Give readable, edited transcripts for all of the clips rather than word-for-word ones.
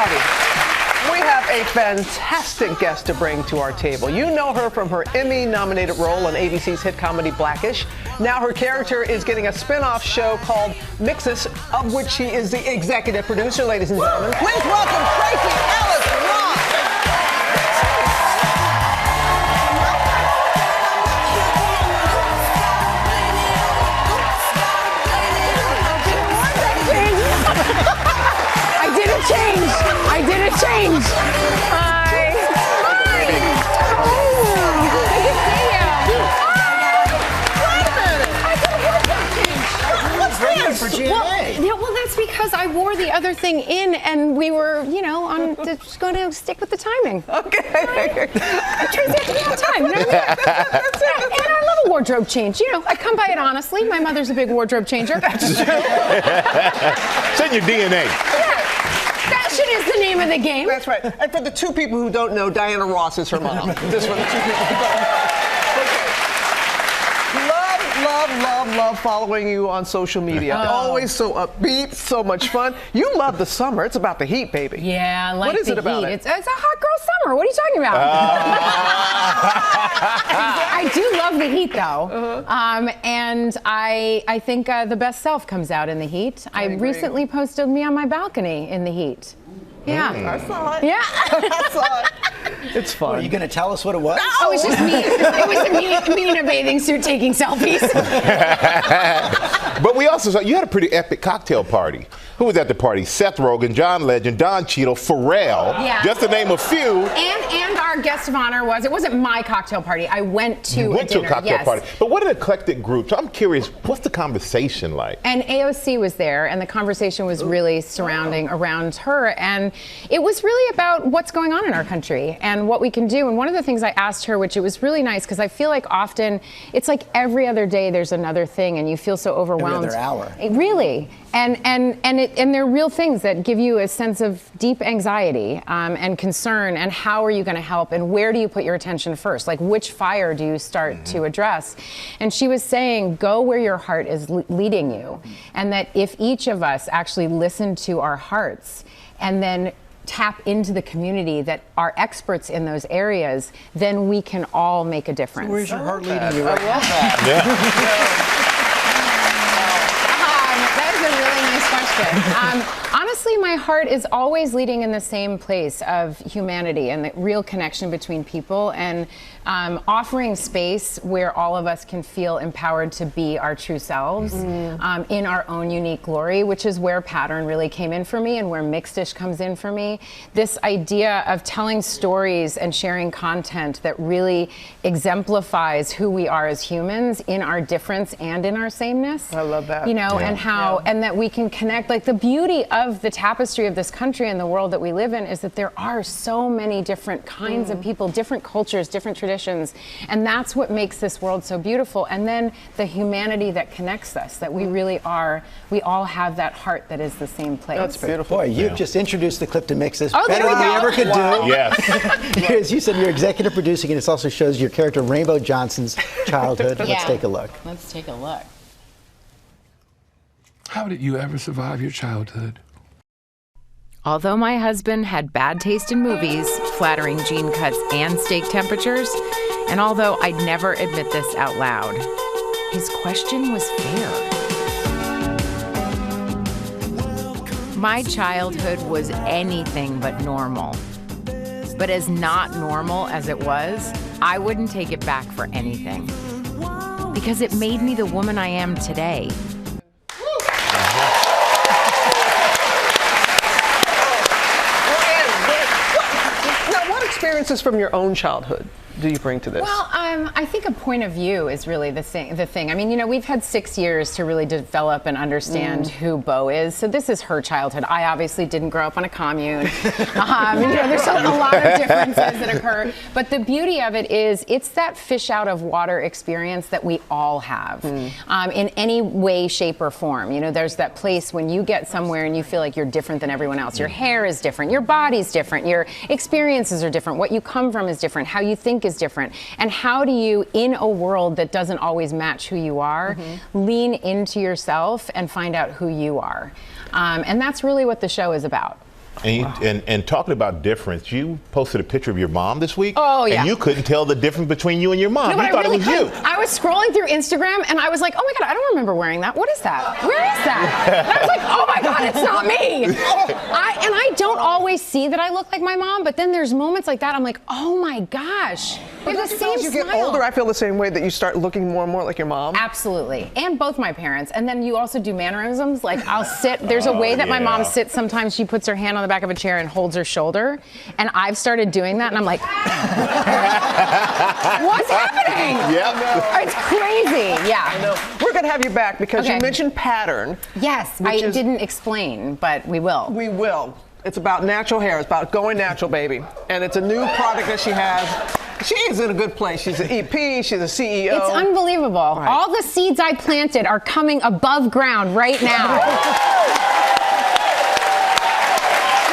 everybody. We have a fantastic guest to bring to our table. You know her from her Emmy-nominated role on ABC's hit comedy Blackish. Now her character is getting a spin-off show called Mixedish, of which she is the executive producer, ladies and gentlemen. Please welcome Tracee Ellis Ross. I did a change. Hi. What's this? For GMA. Well, that's because I wore the other thing in, and we were, just going to stick with the timing. Okay. I transition all the time. You know what I mean? And I love a wardrobe change. I come by it honestly. My mother's a big wardrobe changer. That's true. It's in your DNA. Fashion is the name of the game. That's right. And for the two people who don't know, Diana Ross is her mom. Just for the two people who don't know. Love following you on social media. Always so upbeat, so much fun. You love the summer. It's about the heat, baby. Yeah, I like what is the it about heat. it? It's a hot girl summer. What are you talking about? I do love the heat, though. And I think the best self comes out in the heat. I recently posted me on my balcony in the heat. Yeah. I saw it. Yeah. I saw it. It's fun. Are you going to tell us what it was? Oh, it was just me. It was me in a bathing suit taking selfies. But we also saw you had a pretty epic cocktail party. Who was at the party? Seth Rogen, John Legend, Don Cheadle, Pharrell, just to name a few. And our guest of honor it wasn't my cocktail party. I went to a cocktail party. But what an eclectic group. So I'm curious, what's the conversation like? And AOC was there, and the conversation was really surrounding around her. And it was really about what's going on in our country and what we can do. And one of the things I asked her, which it was really nice, because I feel like often it's like every other day there's another thing, and you feel so overwhelmed. Every other hour. Really. And they're real things that give you a sense of deep anxiety and concern, and how are you going to help, and where do you put your attention first? Like, which fire do you start to address? And she was saying, go where your heart is leading you, and that if each of us actually listen to our hearts and then tap into the community that are experts in those areas, then we can all make a difference. So where's your heart leading you right now? That is a really nice question. Honestly, my heart is always leading in the same place of humanity and the real connection between people, and offering space where all of us can feel empowered to be our true selves in our own unique glory, which is where Pattern really came in for me and where Mixedish comes in for me. This idea of telling stories and sharing content that really exemplifies who we are as humans in our difference and in our sameness. I love that. And that we can connect. Like, the beauty of the tapestry of this country and the world that we live in is that there are so many different kinds of people, different cultures, different traditions, and that's what makes this world so beautiful. And then the humanity that connects us, that we really are, we all have that heart that is the same place. That's beautiful. Boy, you've just introduced the clip to Mixedish there better we than we go. ever could do. Yes. As you said, you're executive producing, and it also shows your character Rainbow Johnson's childhood. Let's take a look. Let's take a look. How did you ever survive your childhood? Although my husband had bad taste in movies, flattering jean cuts, and steak temperatures, and although I'd never admit this out loud, his question was fair. My childhood was anything but normal. But as not normal as it was, I wouldn't take it back for anything. Because it made me the woman I am today. Experiences from your own childhood do you bring to this? Well, I think a point of view is really the thing. I mean, we've had 6 years to really develop and understand who Bo is. So this is her childhood. I obviously didn't grow up on a commune. There's a lot of differences that occur. But the beauty of it is it's that fish out of water experience that we all have in any way, shape, or form. There's that place when you get somewhere and you feel like you're different than everyone else. Your hair is different. Your body's different. Your experiences are different. What you come from is different. How you think is different. And how do you, in a world that doesn't always match who you are, lean into yourself and find out who you are? And that's really what the show is about. And talking about difference, you posted a picture of your mom this week. Oh, yeah. And you couldn't tell the difference between you and your mom. No, You thought really it was you. I was scrolling through Instagram and I was like, oh my God, I don't remember wearing that. What is that? Where is that? And I was like, oh my God, it's not me. And I don't always see that I look like my mom, but then there's moments like that, I'm like, oh my gosh. We have the same As you smile. get older, I feel the same way, that you start looking more and more like your mom. Absolutely. And both my parents. And then you also do mannerisms. Like I'll sit, there's a way that my mom sits. Sometimes she puts her hand on the back of a chair and holds her shoulder. And I've started doing that and I'm like, what's happening? Yep. It's crazy. Yeah. I know. We're going to have you back because you Okay. mentioned pattern. Yes, I didn't explain, but we will. We will. It's about natural hair. It's about going natural, baby. And it's a new product that she has. She is in a good place. She's an EP. She's a CEO. It's unbelievable. Right. All the seeds I planted are coming above ground right now.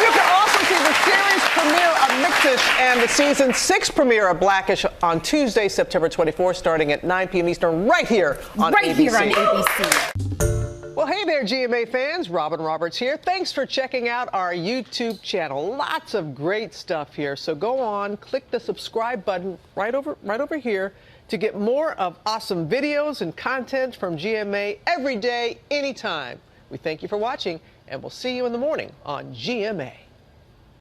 You can also see the series premiere of Mixedish and the season 6 premiere of Blackish on Tuesday, September 24th, starting at 9 p.m. Eastern, right here on Right ABC. here on ABC. Well, hey there, GMA fans. Robin Roberts here. Thanks for checking out our YouTube channel. Lots of great stuff here. So go on, click the subscribe button right over here to get more of awesome videos and content from GMA every day, anytime. We thank you for watching, and we'll see you in the morning on GMA.